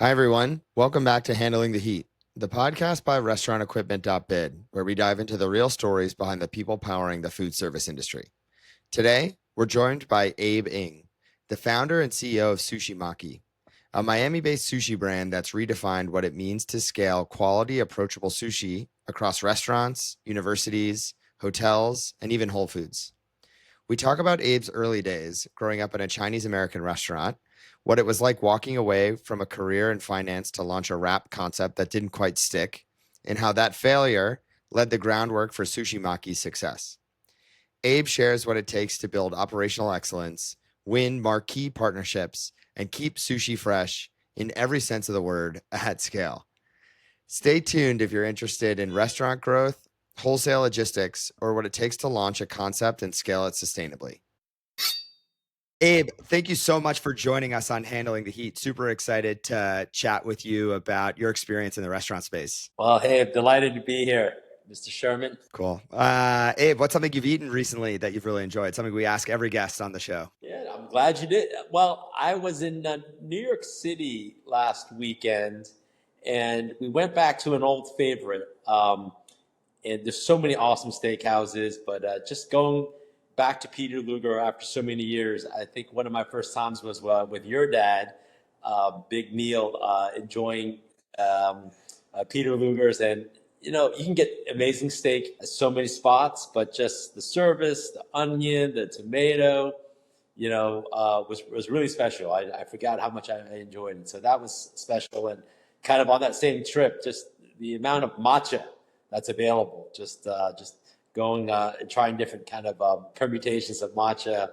Hi, everyone. Welcome back to Handling the Heat, the podcast by restaurantequipment.bid, where we dive into the real stories behind the people powering the food service industry. Today, we're joined by Abe Ng, the founder and CEO of Sushi Maki, a Miami-based sushi brand that's redefined what it means to scale quality, approachable sushi across restaurants, universities, hotels, and even Whole Foods. We talk about Abe's early days growing up in a Chinese American restaurant, what it was like walking away from a career in finance to launch a wrap concept that didn't quite stick, and how that failure led the groundwork for Sushi Maki's success. Abe shares what it takes to build operational excellence, win marquee partnerships, and keep sushi fresh in every sense of the word at scale. Stay tuned if you're interested in restaurant growth, wholesale logistics, or what it takes to launch a concept and scale it sustainably. Abe, thank you so much for joining us on Handling the Heat. Super excited to chat with you about your experience in the restaurant space. Well, hey, I'm delighted to be here, Mr. Sherman. Cool. Abe, what's something you've eaten recently that you've really enjoyed? Something we ask every guest on the show. Yeah, I'm glad you did. Well, I was in New York City last weekend, and we went back to an old favorite. And there's so many awesome steakhouses, but just going back to Peter Luger after so many years, I think one of my first times was with your dad, Big Neil, enjoying Peter Luger's. And, you can get amazing steak at so many spots, but just the service, the onion, the tomato, was really special. I forgot how much I enjoyed it. So that was special. And kind of on that same trip, just the amount of matcha that's available, just going and trying different kind of permutations of matcha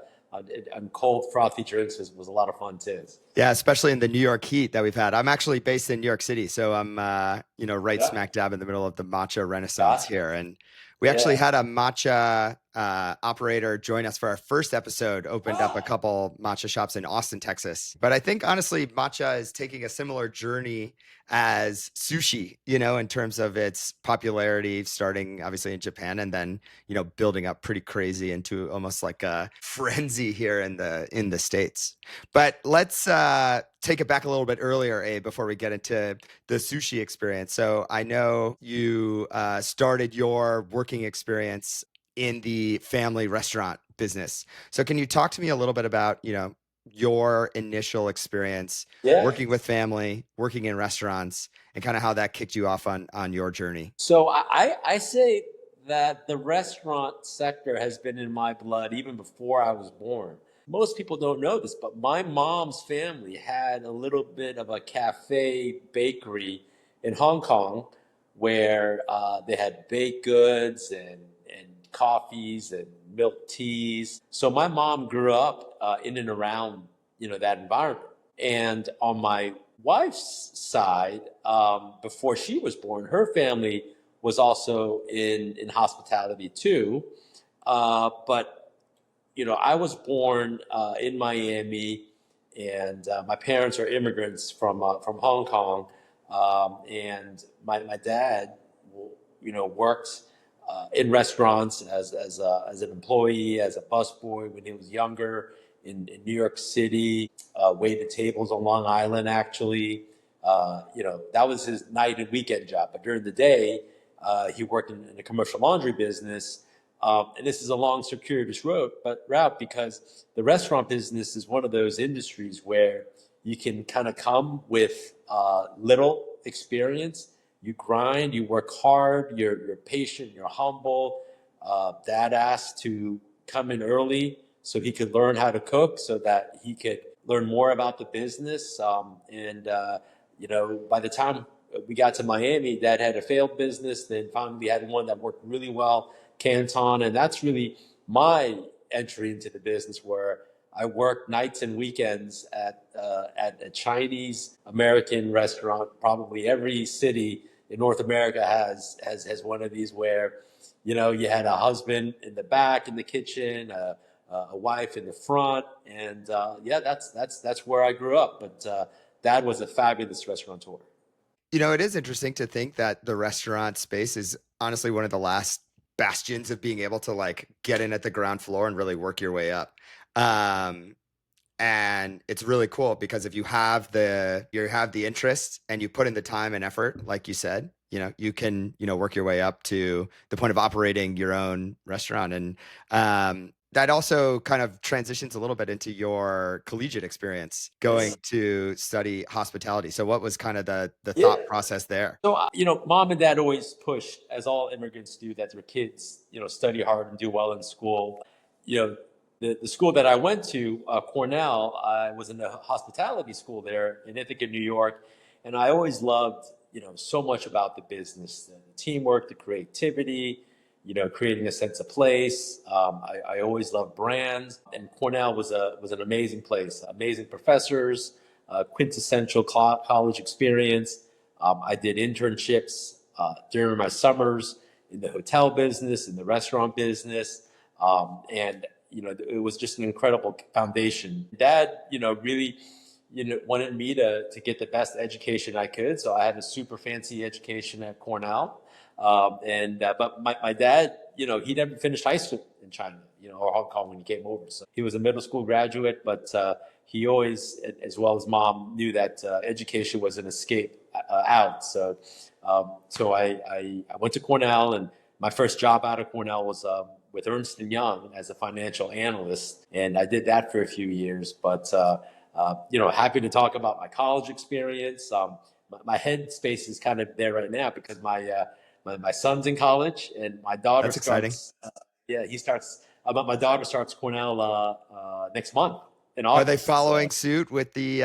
and cold frothy drinks was a lot of fun too. Yeah, especially in the New York heat that we've had. I'm actually based in New York City, so I'm right Yeah, smack dab in the middle of the matcha renaissance gotcha. here. And we actually Yeah. had a matcha operator join us for our first episode, opened up a couple matcha shops in Austin, Texas. But I think honestly, matcha is taking a similar journey as sushi, in terms of its popularity, starting obviously in Japan and then, building up pretty crazy into almost like a frenzy here in the States. But let's take it back a little bit earlier, Abe, before we get into the sushi experience. So I know you started your working experience in the family restaurant business. So can you talk to me a little bit about, your initial experience Yeah. working with family, working in restaurants, and kind of how that kicked you off on your journey? So I say that the restaurant sector has been in my blood even before I was born. Most people don't know this, but my mom's family had a little bit of a cafe bakery in Hong Kong where they had baked goods and coffees and milk teas. So my mom grew up in and around that environment. And on my wife's side, before she was born, her family was also in hospitality too. But I was born in Miami, and my parents are immigrants from Hong Kong, and my dad, worked in restaurants as an employee, as a busboy when he was younger in New York City, waited tables on Long Island actually. That was his night and weekend job. But during the day, he worked in a commercial laundry business. And this is a long, circuitous route because the restaurant business is one of those industries where you can kind of come with little experience. You grind, you work hard, you're patient, you're humble. Dad asked to come in early so he could learn how to cook, so that he could learn more about the business. By the time we got to Miami, Dad had a failed business, then finally had one that worked really well, Canton, and that's really my entry into the business, where I worked nights and weekends at a Chinese American restaurant. Probably every city in North America has one of these, where you had a husband in the back in the kitchen, a wife in the front, and that's where I grew up. But Dad was a fabulous restaurateur. It is interesting to think that the restaurant space is honestly one of the last bastions of being able to like get in at the ground floor and really work your way up. Um, And it's really cool because if you have the interest and you put in the time and effort, like you said, you can, work your way up to the point of operating your own restaurant. And that also kind of transitions a little bit into your collegiate experience going to study hospitality. So what was kind of the Yeah. thought process there? So, mom and dad always pushed, as all immigrants do, that their kids, study hard and do well in school. You know, the school that I went to, Cornell, I was in the hospitality school there in Ithaca, New York. And I always loved, so much about the business, the teamwork, the creativity, creating a sense of place. I always loved brands. And Cornell was an amazing place, amazing professors, quintessential college experience. I did internships during my summers in the hotel business, in the restaurant business, and it was just an incredible foundation. Dad, really, wanted me to get the best education I could, so I had a super fancy education at Cornell. But my dad, he never finished high school in China, or Hong Kong when he came over. So he was a middle school graduate, but he always, as well as mom, knew that education was an escape out. So I went to Cornell, and my first job out of Cornell was with Ernst and Young as a financial analyst, and I did that for a few years. But happy to talk about my college experience. My headspace is kind of there right now because my son's in college, and my daughter That's exciting. starts. Yeah, he starts. My daughter starts Cornell next month in Are they August. following suit with the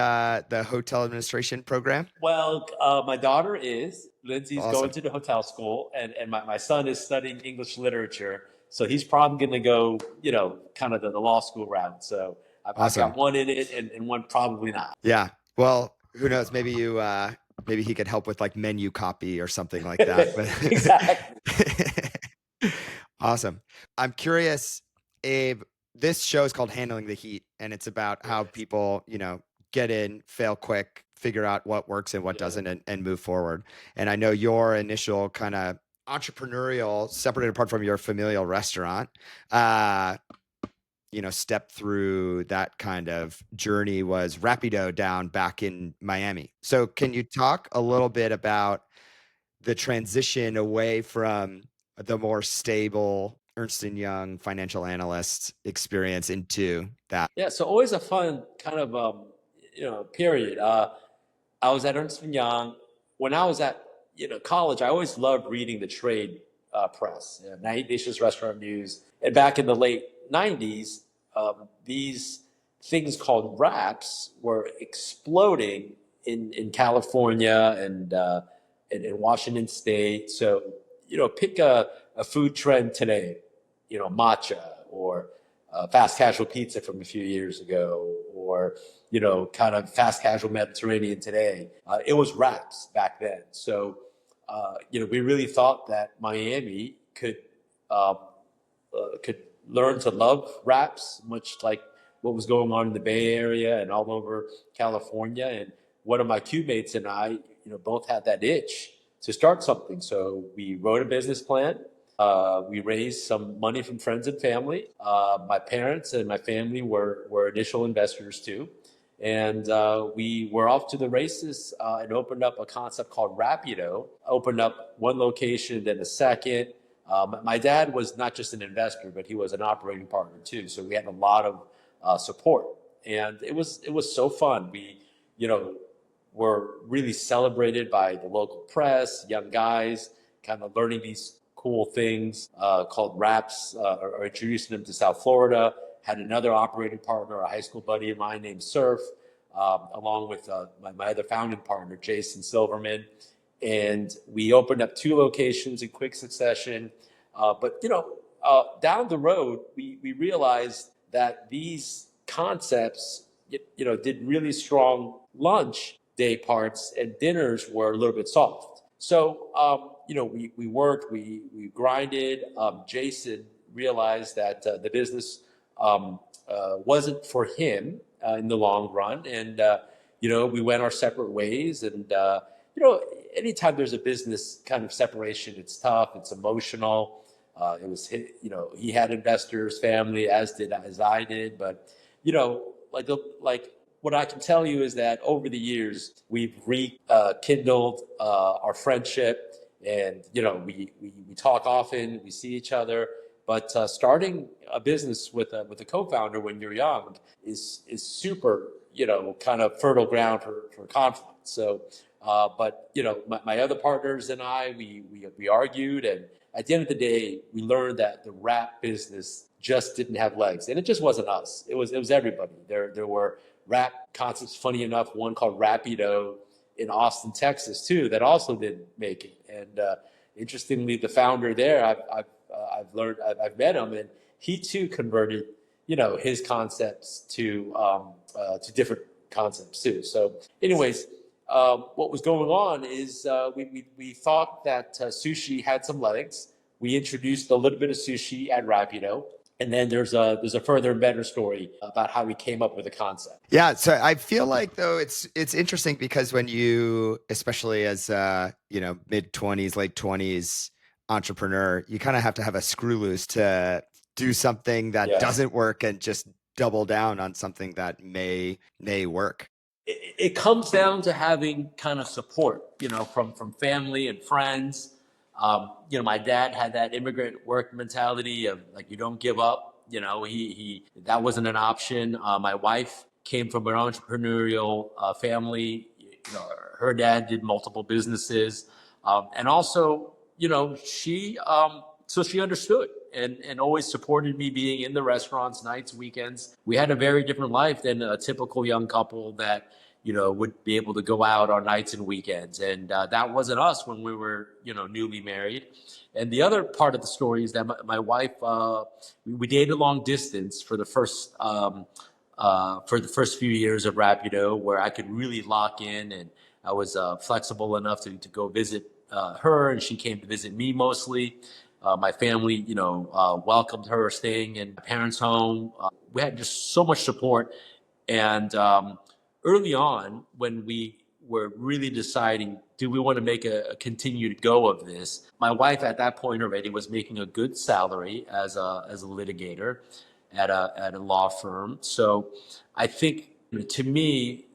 hotel administration program? Well, my daughter is. Lindsay's going Awesome. to the hotel school, and my son is studying English literature. So he's probably going to go, kind of the law school route. So I've Awesome. got one in it and one probably not. Yeah. Well, who knows? Maybe he could help with like menu copy or something like that. Exactly. Awesome. I'm curious, Abe. This show is called Handling the Heat, and it's about how people, get in, fail quick, figure out what works and what Yeah. doesn't, and move forward. And I know your initial kind of entrepreneurial, separated apart from your familial restaurant, uh, step through that kind of journey was Rapido down back in Miami. So can you talk a little bit about the transition away from the more stable Ernst and Young financial analyst experience into that? Yeah. So always a fun kind of period. I was at Ernst and Young. When I was at college, I always loved reading the trade press, Night Dishes, Restaurant News. And back in the late '90s, these things called wraps were exploding in California and in Washington State. So pick a food trend today, matcha or fast casual pizza from a few years ago, or kind of fast casual Mediterranean today. It was wraps back then. So we really thought that Miami um, could learn to love wraps, much like what was going on in the Bay Area and all over California. And one of my Q mates and I, both had that itch to start something. So we wrote a business plan. We raised some money from friends and family. My parents and my family were initial investors too. And we were off to the races and opened up a concept called Rapido. Opened up one location, then a second. My dad was not just an investor, but he was an operating partner too. So we had a lot of support, and it was so fun. We, were really celebrated by the local press, young guys, kind of learning these cool things called raps, or introducing them to South Florida. Had another operating partner, a high school buddy of mine named Surf, along with my other founding partner, Jason Silverman. And we opened up 2 locations in quick succession. But down the road, we realized that these concepts, did really strong lunch day parts, and dinners were a little bit soft. So we worked, we grinded. Jason realized that the business wasn't for him in the long run, and we went our separate ways. And anytime there's a business kind of separation, it's tough, it's emotional. It was he had investors, family, as I did, but like what I can tell you is that over the years we've rekindled our friendship, and we talk often, we see each other. But starting a business with a co-founder when you're young is super, kind of fertile ground for conflict. So, but my other partners and I, we argued, and at the end of the day, we learned that the rap business just didn't have legs, and it just wasn't us. It was everybody. There were rap concepts. Funny enough, one called Rapido in Austin, Texas, too, that also didn't make it. And interestingly, the founder there, I've met him, and he too converted, his concepts to different concepts too. So, anyways, what was going on is we thought that sushi had some legs. We introduced a little bit of sushi at Rapido, and then there's a further and better story about how we came up with the concept. Yeah, so I feel like though it's interesting because when you, especially as mid 20s, late 20s entrepreneur, you kind of have to have a screw loose to do something that Yeah. doesn't work and just double down on something that may work. It comes down to having kind of support, from family and friends. My dad had that immigrant work mentality of like, you don't give up. He that wasn't an option. My wife came from an entrepreneurial family. Her dad did multiple businesses, and also, so she understood and always supported me being in the restaurants, nights, weekends. We had a very different life than a typical young couple that, would be able to go out on nights and weekends. And that wasn't us when we were, newly married. And the other part of the story is that my wife, we dated long distance for the first few years of Rapido, where I could really lock in, and I was flexible enough to go visit her, and she came to visit me mostly. My family, welcomed her staying in my parents' home. We had just so much support. And early on, when we were really deciding, do we want to make a continued go of this? My wife at that point already was making a good salary as a litigator at a law firm. So I think, to me,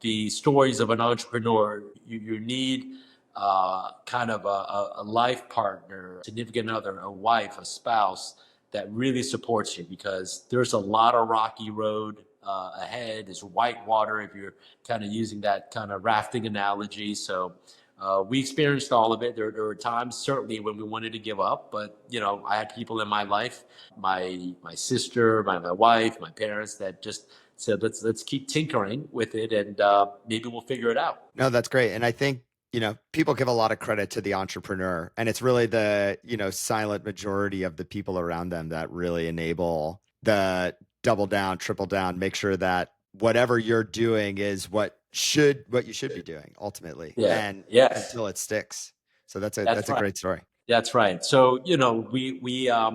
the stories of an entrepreneur, you need kind of a life partner, significant other, a wife, a spouse that really supports you, because there's a lot of rocky road ahead. There's white water if you're kind of using that kind of rafting analogy. So we experienced all of it. There were times certainly when we wanted to give up, but I had people in my life, my sister, my wife, my parents, that just said, let's keep tinkering with it, and maybe we'll figure it out. No, that's great. And I think, people give a lot of credit to the entrepreneur, and it's really the, silent majority of the people around them that really enable the double down, triple down, make sure that whatever you're doing is what you should be doing ultimately. Yeah. And Yes. until it sticks. So that's That's a right. great story. That's right. So, we uh,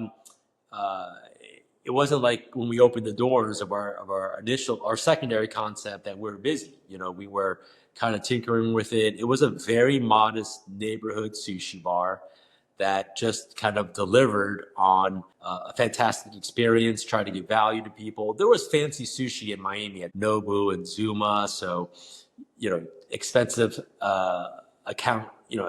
it wasn't like when we opened the doors of our secondary concept that we were busy. We were kind of tinkering with it. It was a very modest neighborhood sushi bar that just kind of delivered on a fantastic experience, tried to give value to people. There was fancy sushi in Miami at Nobu and Zuma, so expensive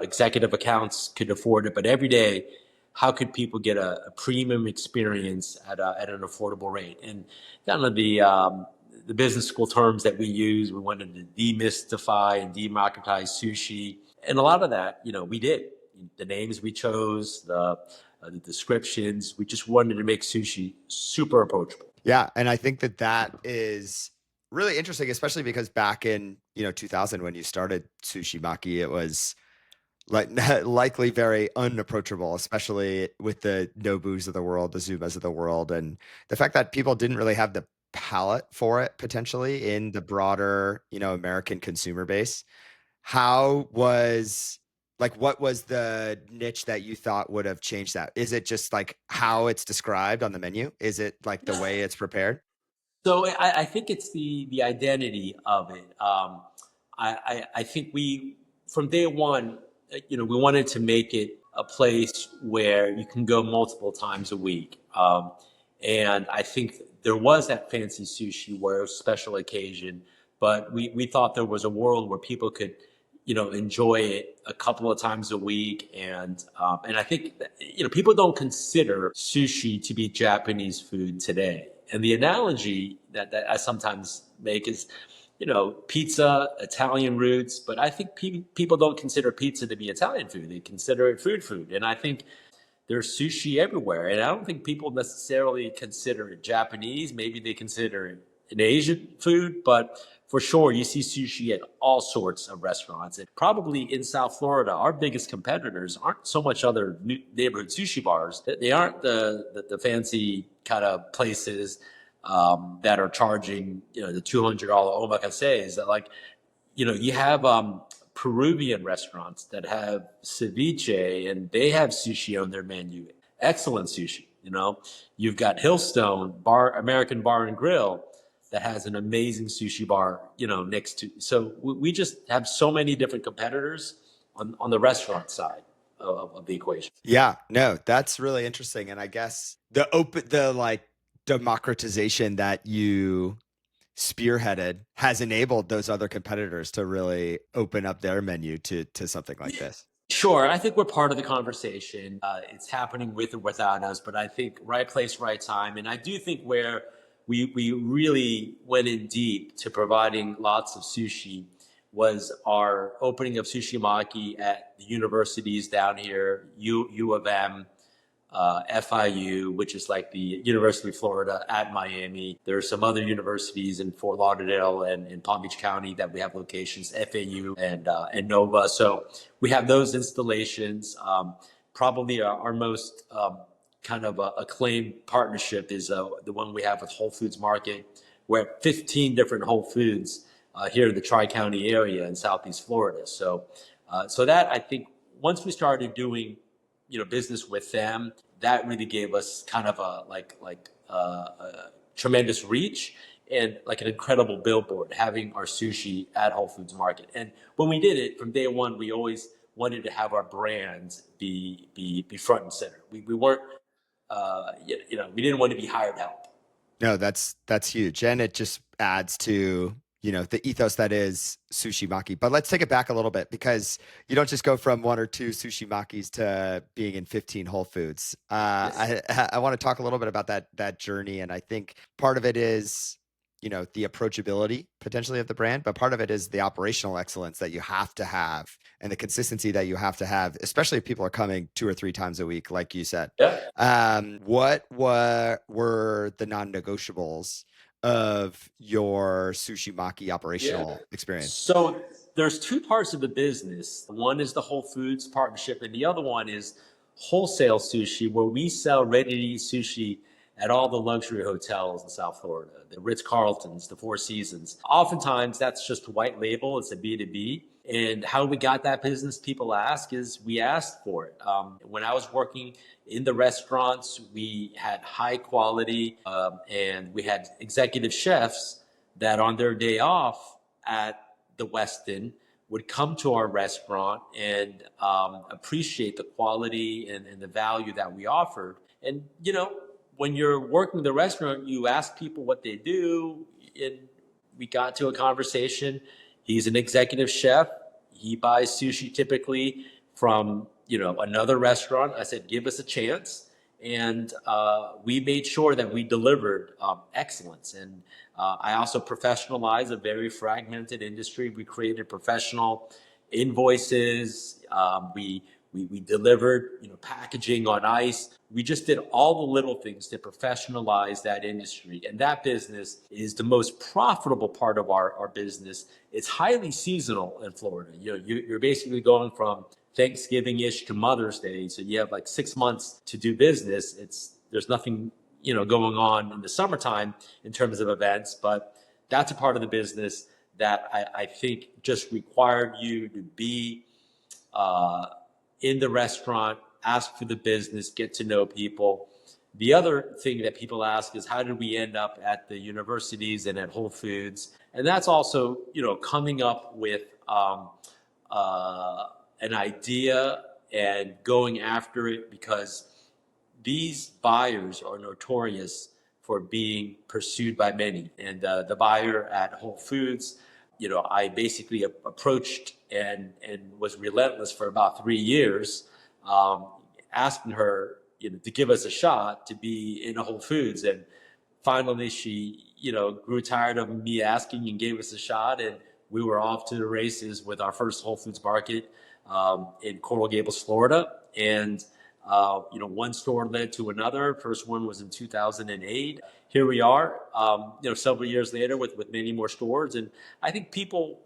executive accounts could afford it, but every day, how could people get a premium experience at an affordable rate? And kind of the business school terms that we use, we wanted to demystify and democratize sushi, and a lot of that, we did. The names we chose, the descriptions, we just wanted to make sushi super approachable. Yeah. And I think that is really interesting, especially because back in, 2000, when you started Sushi Maki, it was like likely very unapproachable, especially with the Nobus of the world, the Zumas of the world, and the fact that people didn't really have the palate for it potentially in the broader, American consumer base. How was what was the niche that you thought would have changed that? Is it just like how it's described on the menu? Is it like the way it's prepared? So I think it's the identity of it. I think we, from day one, we wanted to make it a place where you can go multiple times a week. And I think there was that fancy sushi where it was special occasion, but we thought there was a world where people could, enjoy it a couple of times a week. And I think, people don't consider sushi to be Japanese food today. And the analogy that I sometimes make is, pizza, Italian roots, but I think people don't consider pizza to be Italian food. They consider it food. And I think there's sushi everywhere. And I don't think people necessarily consider it Japanese. Maybe they consider it an Asian food, but for sure, you see sushi at all sorts of restaurants. And probably in South Florida, our biggest competitors aren't so much other neighborhood sushi bars. They aren't the fancy kind of places that are charging, the $200 omakase. Like, you have Peruvian restaurants that have ceviche and they have sushi on their menu. Excellent sushi. You've got Hillstone American Bar and Grill that has an amazing sushi bar, next to. So we just have so many different competitors on the restaurant side of the equation. Yeah, no, that's really interesting. And I guess the like democratization that you spearheaded has enabled those other competitors to really open up their menu to something like this. Sure, I think we're part of the conversation. It's happening with or without us, but I think right place, right time. And I do think where we really went in deep to providing lots of sushi was our opening of Sushi Maki at the universities down here, U of M, FIU, which is like the University of Florida at Miami. There are some other universities in Fort Lauderdale and in Palm Beach County that we have locations, FAU and Nova. So we have those installations. Probably our most kind of acclaimed partnership is the one we have with Whole Foods Market. We're at 15 different Whole Foods here in the Tri-County area in Southeast Florida. So that, I think, once we started doing business with them, that really gave us kind of a tremendous reach and like an incredible billboard having our sushi at Whole Foods Market. And when we did it from day one, we always wanted to have our brands be front and center. We weren't, we didn't want to be hired help. No, that's huge. And it just adds to, the ethos that is Sushi Maki. But let's take it back a little bit because you don't just go from 1 or 2 Sushi Makis to being in 15 Whole Foods. Yes. I want to talk a little bit about that journey. And I think part of it is, the approachability potentially of the brand, but part of it is the operational excellence that you have to have and the consistency that you have to have, especially if people are coming 2 or 3 times a week, like you said. Yeah. What were the non-negotiables of your Sushi Maki operational experience? So there's 2 parts of the business. One is the Whole Foods partnership, and the other one is wholesale sushi, where we sell ready-to-eat sushi at all the luxury hotels in South Florida, the Ritz-Carltons, the Four Seasons. Oftentimes, that's just white label. It's a B2B. And how we got that business, people ask, is we asked for it. When I was working in the restaurants, we had high quality, and we had executive chefs that on their day off at the Westin would come to our restaurant and appreciate the quality and the value that we offered. And, when you're working the restaurant, you ask people what they do. And we got to a conversation. He's an executive chef. He buys sushi typically from, another restaurant. I said, give us a chance. And we made sure that we delivered excellence. And I also professionalized a very fragmented industry. We created professional invoices. We delivered, packaging on ice. We just did all the little things to professionalize that industry. And that business is the most profitable part of our business. It's highly seasonal in Florida. You're basically going from Thanksgiving-ish to Mother's Day. So you have like 6 months to do business. There's nothing, going on in the summertime in terms of events, but that's a part of the business that I think just required you to be in the restaurant, ask for the business, get to know people. The other thing that people ask is how did we end up at the universities and at Whole Foods? And that's also, coming up with an idea and going after it, because these buyers are notorious for being pursued by many. And the buyer at Whole Foods, I basically approached and was relentless for about 3 years, um, asking her, to give us a shot to be in a Whole Foods. And finally, she, grew tired of me asking and gave us a shot. And we were off to the races with our first Whole Foods market in Coral Gables, Florida. And one store led to another. First one was in 2008. Here we are, several years later with many more stores. And I think people,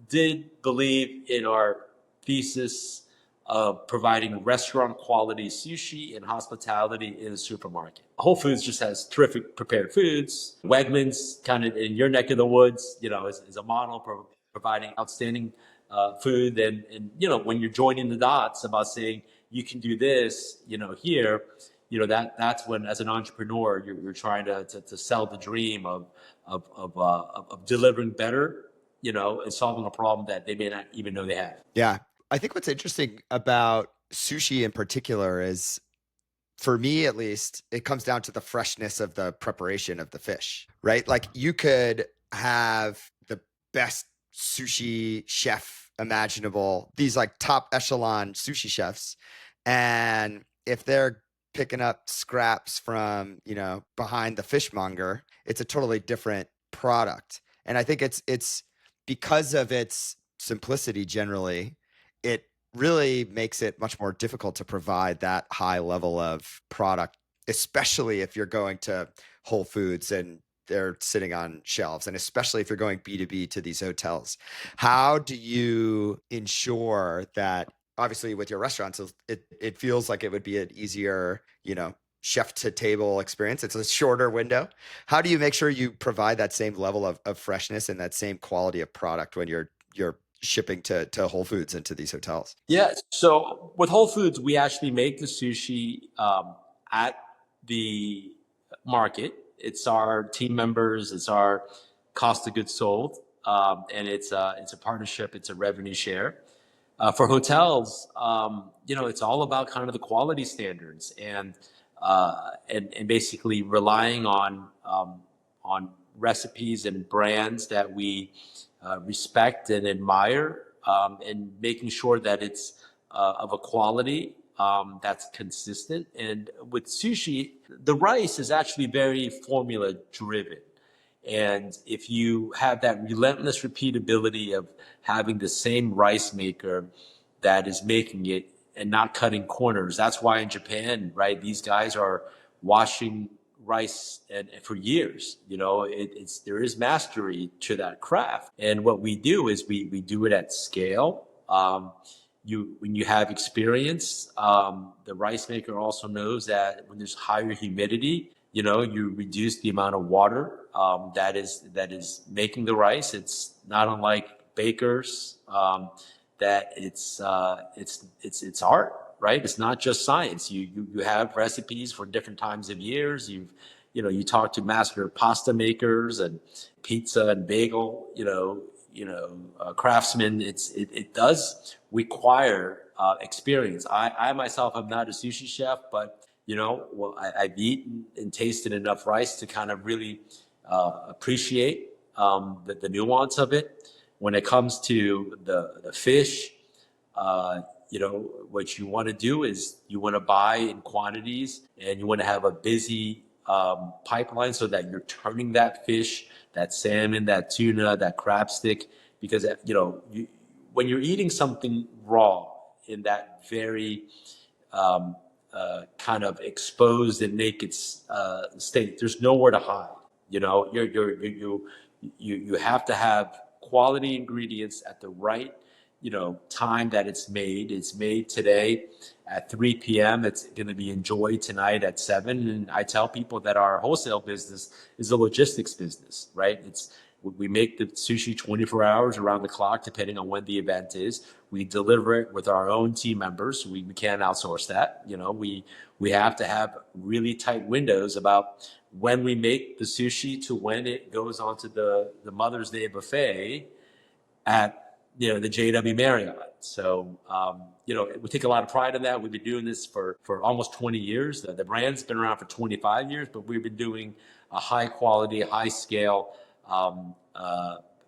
did believe in our thesis of providing restaurant quality sushi and hospitality in a supermarket. Whole Foods just has terrific prepared foods. Wegmans, kind of in your neck of the woods, is a model for providing outstanding food. And when you're joining the dots about saying you can do this, here, that's when, as an entrepreneur, you're trying to sell the dream of delivering better, and solving a problem that they may not even know they have. Yeah. I think what's interesting about sushi in particular is, for me at least, it comes down to the freshness of the preparation of the fish, right? Like, you could have the best sushi chef imaginable, these like top echelon sushi chefs. And if they're picking up scraps from, behind the fishmonger, it's a totally different product. And I think it's because of its simplicity generally, it really makes it much more difficult to provide that high level of product, especially if you're going to Whole Foods and they're sitting on shelves, and especially if you're going B2B to these hotels. How do you ensure that, obviously with your restaurants, it feels like it would be an easier, chef to table experience. It's a shorter window. How do you make sure you provide that same level of freshness and that same quality of product when you're shipping to Whole Foods and to these hotels? Yeah. So with Whole Foods, we actually make the sushi at the market. It's our team members. It's our cost of goods sold, and it's a partnership. It's a revenue share. For hotels, it's all about kind of the quality standards and basically relying on recipes and brands that we respect and admire, and making sure that it's of a quality that's consistent. And with sushi, the rice is actually very formula driven. And if you have that relentless repeatability of having the same rice maker that is making it and not cutting corners, that's why in Japan, right, these guys are washing rice and for years. There is mastery to that craft. And what we do is we do it at scale. When you have experience, the rice maker also knows that when there's higher humidity, you reduce the amount of water that is making the rice. It's not unlike bakers, that it's art, right? It's not just science. You have recipes for different times of years. You talk to master pasta makers and pizza and bagel, craftsmen. It does require experience. I myself am not a sushi chef, but I've eaten and tasted enough rice to kind of really appreciate the nuance of it. When it comes to the fish, what you want to do is you want to buy in quantities, and you want to have a busy pipeline so that you're turning that fish, that salmon, that tuna, that crab stick, because when you're eating something raw in that very kind of exposed and naked state, there's nowhere to hide. You have to have quality ingredients at the right time that it's made. It's made today at 3 p.m. It's going to be enjoyed tonight at 7. And I tell people that our wholesale business is a logistics business, right? We make the sushi 24 hours around the clock, depending on when the event is. We deliver it with our own team members. We can't outsource that. We have to have really tight windows about when we make the sushi to when it goes onto the Mother's Day buffet at the JW Marriott. So, we take a lot of pride in that. We've been doing this for almost 20 years. The brand's been around for 25 years, but we've been doing a high quality, high scale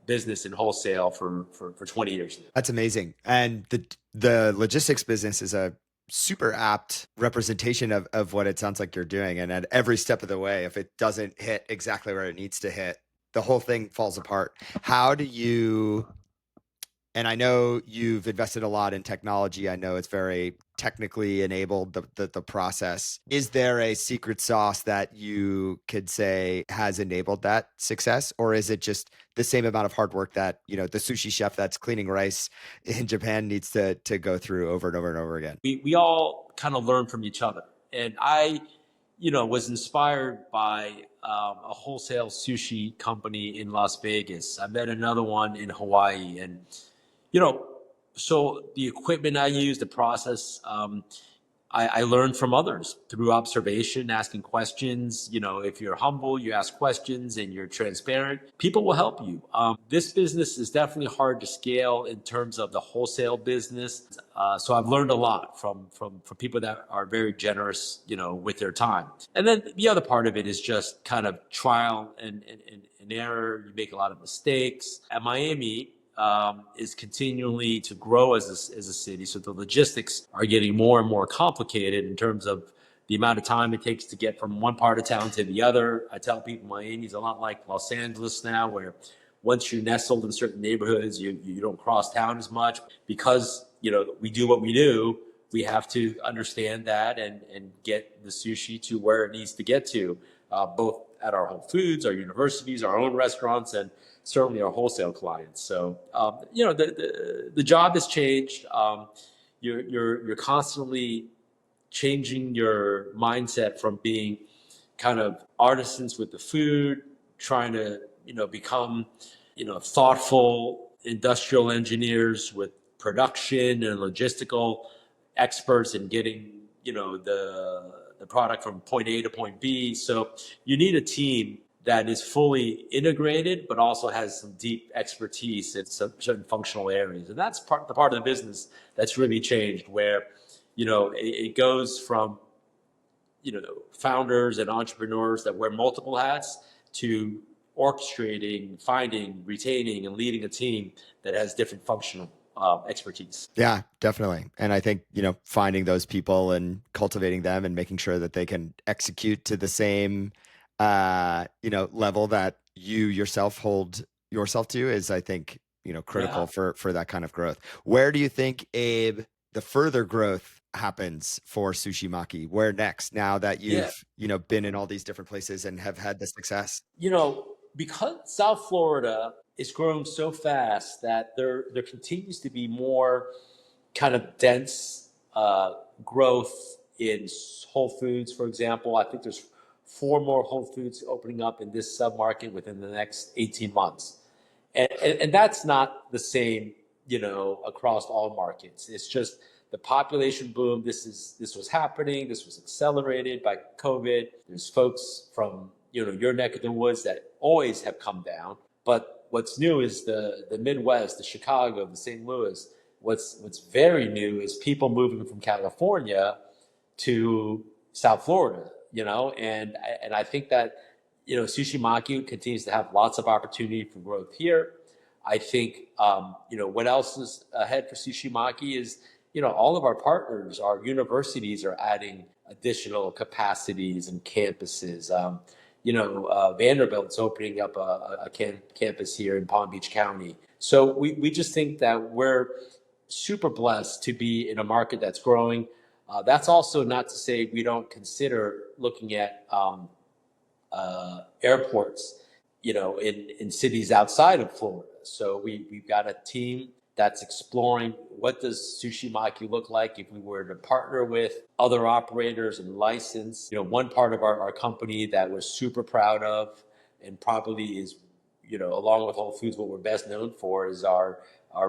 business in wholesale for 20 years now. That's amazing. And the logistics business is a super apt representation of what it sounds like you're doing. And at every step of the way, if it doesn't hit exactly where it needs to hit, the whole thing falls apart. How do you, and I know you've invested a lot in technology. I know it's very technically enabled, the process. Is there a secret sauce that you could say has enabled that success? Or is it just the same amount of hard work that, the sushi chef that's cleaning rice in Japan needs to go through over and over and over again? We all kind of learn from each other. And I, was inspired by a wholesale sushi company in Las Vegas. I met another one in Hawaii. And, so the equipment I use, the process, I learned from others through observation, asking questions. If you're humble, you ask questions and you're transparent, people will help you. This business is definitely hard to scale in terms of the wholesale business. So I've learned a lot from people that are very generous, with their time. And then the other part of it is just kind of trial and error. You make a lot of mistakes. At Miami, is continually to grow as a city. So the logistics are getting more and more complicated in terms of the amount of time it takes to get from one part of town to the other. I tell people Miami's a lot like Los Angeles now, where once you're nestled in certain neighborhoods, you don't cross town as much. Because, we do what we do, we have to understand that and get the sushi to where it needs to get to, both at our Whole Foods, our universities, our own restaurants, and certainly our wholesale clients. So, the job has changed. You're constantly changing your mindset from being kind of artisans with the food, trying to, become, thoughtful industrial engineers with production and logistical experts in getting, the product from point A to point B. So you need a team that is fully integrated, but also has some deep expertise in some certain functional areas. And that's the part of the business that's really changed, where, it goes from, founders and entrepreneurs that wear multiple hats to orchestrating, finding, retaining, and leading a team that has different functional expertise. Yeah, definitely. And I think, finding those people and cultivating them and making sure that they can execute to the same level that you yourself hold yourself to is, I think, critical for that kind of growth. Where do you think, Abe, the further growth happens for Sushi Maki? Where next, now that you've, been in all these different places and have had the success? Because South Florida is growing so fast that there continues to be more kind of dense growth in Whole Foods, for example. I think there's 4 more Whole Foods opening up in this submarket within the next 18 months. And that's not the same, across all markets. It's just the population boom. This was happening. This was accelerated by COVID. There's folks from, your neck of the woods that always have come down. But what's new is the Midwest, the Chicago, the St. Louis. What's very new is people moving from California to South Florida, and I think that, Sushi Maki continues to have lots of opportunity for growth here. I think, what else is ahead for Sushi Maki is, all of our partners, our universities are adding additional capacities and campuses. Vanderbilt's opening up a campus here in Palm Beach County. So we just think that we're super blessed to be in a market that's growing. That's also not to say we don't consider looking at airports, in cities outside of Florida. So we've got a team that's exploring what does Sushi Maki look like if we were to partner with other operators and license. One part of our company that we're super proud of, and probably is, along with Whole Foods, what we're best known for is our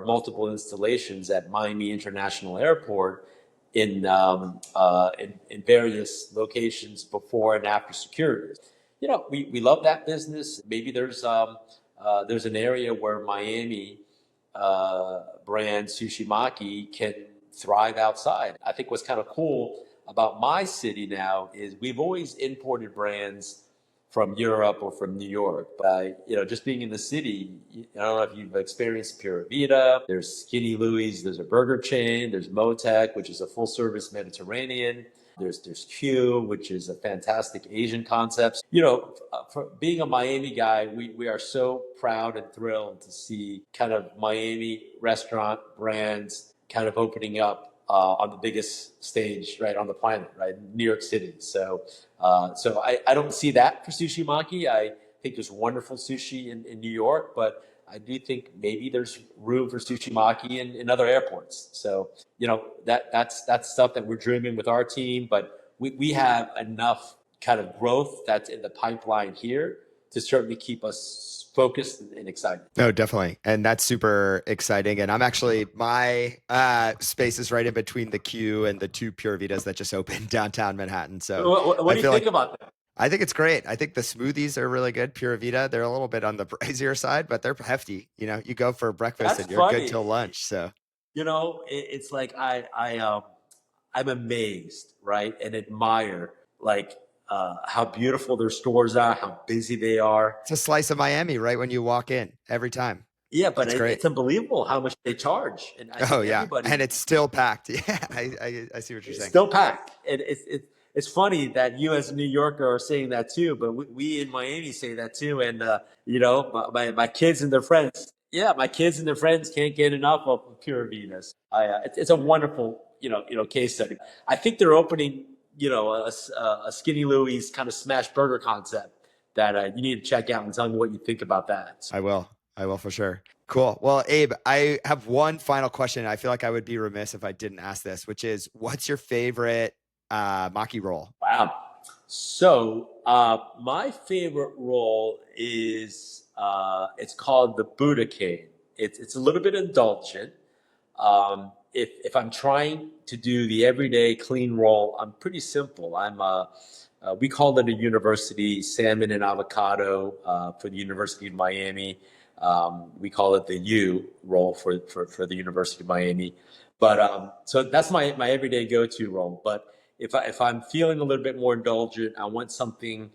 multiple installations at Miami International Airport in various locations before and after security. We love that business. Maybe there's an area where Miami brand Sushi Maki can thrive outside. I think what's kind of cool about my city now is we've always imported brands from Europe or from New York. But just being in the city, I don't know if you've experienced Pura Vida. There's Skinny Louie's. There's a burger chain. There's Motec, which is a full service Mediterranean. There's Q, which is a fantastic Asian concept. For being a Miami guy, we are so proud and thrilled to see kind of Miami restaurant brands kind of opening up on the biggest stage, right, on the planet, right, New York City. So I don't see that for Sushi Maki. I think there's wonderful sushi in New York, but I do think maybe there's room for Sushi Maki in other airports. So, that's stuff that we're dreaming with our team, but we have enough kind of growth that's in the pipeline here to certainly keep us focused and excited. No, definitely. And that's super exciting. And I'm actually, my space is right in between the Q and the two Pure Vitas that just opened downtown Manhattan. So What do you think about that? I think it's great. I think the smoothies are really good. Pura Vida, they're a little bit on the pricier side, but they're hefty. You go for breakfast That's and you're good funny. till lunch. So It's like I'm amazed, right, and admire like how beautiful their stores are, how busy they are. it's a slice of Miami right when you walk in every time. Yeah, but It's great. it's unbelievable how much they charge, and I Oh think yeah. everybody And it's still packed. Yeah. I see what you're is saying. still packed. And it's funny that you as a New Yorker are saying that too, but we in Miami say that too. And my kids and their friends, yeah, my kids and their friends can't get enough of Pure Venus. It's a wonderful case study. I think they're opening a Skinny Louie's kind of smash burger concept that you need to check out and tell me what you think about that. I will. I will for sure. Cool. Well, Abe, I have one final question. I feel like I would be remiss if I didn't ask this, which is what's your favorite maki roll? Wow. So my favorite roll is it's called the Buddha cane. It's a little bit indulgent. If I'm trying to do the everyday clean roll, I'm pretty simple. We call it a university salmon and avocado for the University of Miami. We call it the U roll for the University of Miami. But so that's my everyday go-to roll. But if I'm feeling a little bit more indulgent, I want something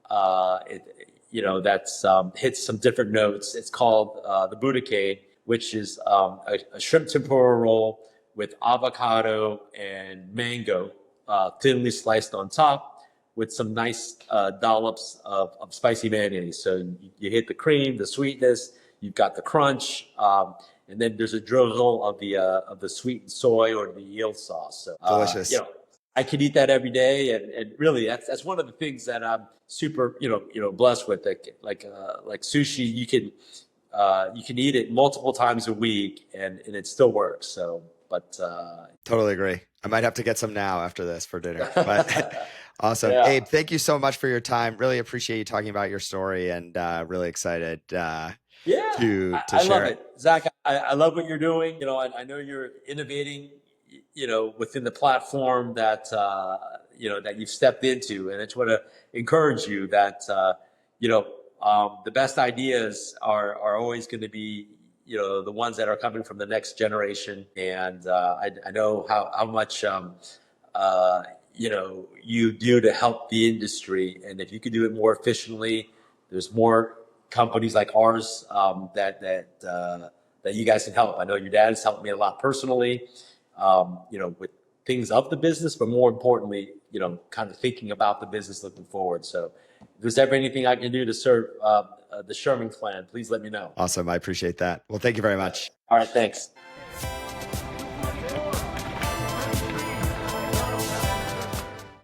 that's hits some different notes. It's called the Budokai, which is a shrimp tempura roll with avocado and mango thinly sliced on top with some nice dollops of spicy mayonnaise. So you hit the cream, the sweetness, you've got the crunch, and then there's a drizzle of the sweet soy or the eel sauce. So Delicious. I could eat that every day, and really that's one of the things that I'm super blessed with. Like sushi, you can eat it multiple times a week, and it still works. So, but Totally agree. I might have to get some now after this for dinner. But awesome. Yeah. Abe, thank you so much for your time. Really appreciate you talking about your story and really excited to I share love it. Zach, I love what you're doing. I know you're innovating, within the platform that you've stepped into. And I just want to encourage you that, the best ideas are always going to be, the ones that are coming from the next generation. And I know how much, you do to help the industry. And if you could do it more efficiently, there's more companies like ours that you guys can help. I know your dad has helped me a lot personally, with things of the business, but more importantly, kind of thinking about the business looking forward. So if there's ever anything I can do to serve the Sherman clan, please let me know. Awesome. I appreciate that. Well, thank you very much. All right, thanks.